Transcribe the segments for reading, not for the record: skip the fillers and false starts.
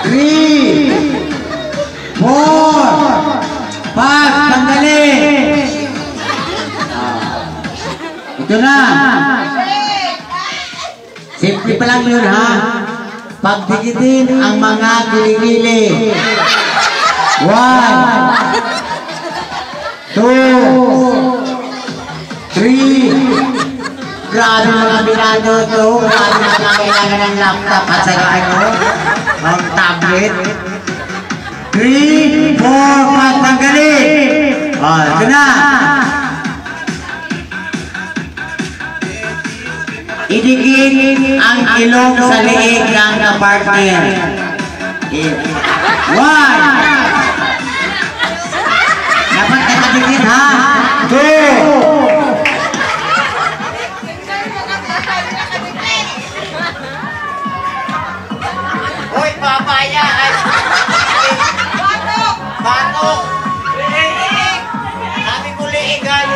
3, 4, 5, tanggalin. Ito na. Simple pa lang yun, ha? Pagdikitin ang mga gili-gili. 1, 2, 3. Grabe mga binado ito. Grabe na kailangan ng laptop at saka ang tablet. 3, 4, 5, tanggalin. Ito na. Idikit ang ilong sa leeg ng kapartner. 1. Dapat nakadikit, ha? 2. Hoy, papaya! Batok! Batok! Leeg! Sabi ko leeg, ha?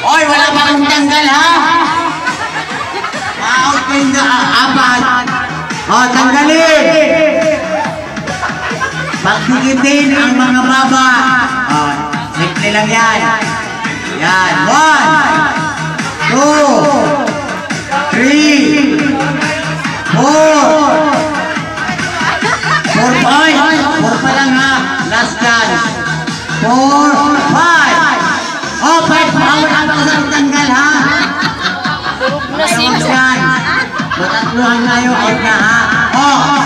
Oy, wala pa akong tanggal, ha? Ma-out ko yung apat. O, tanggalin. Pagdikitin ang mga baba. O, simple lang yan. Yan. 1, 2, 3, 4. 4 pa lang, ha? Last chance. 4, 5. Oh, 5 power ang tanggal, ha? Matatluhan na yung out na, ha? Oh!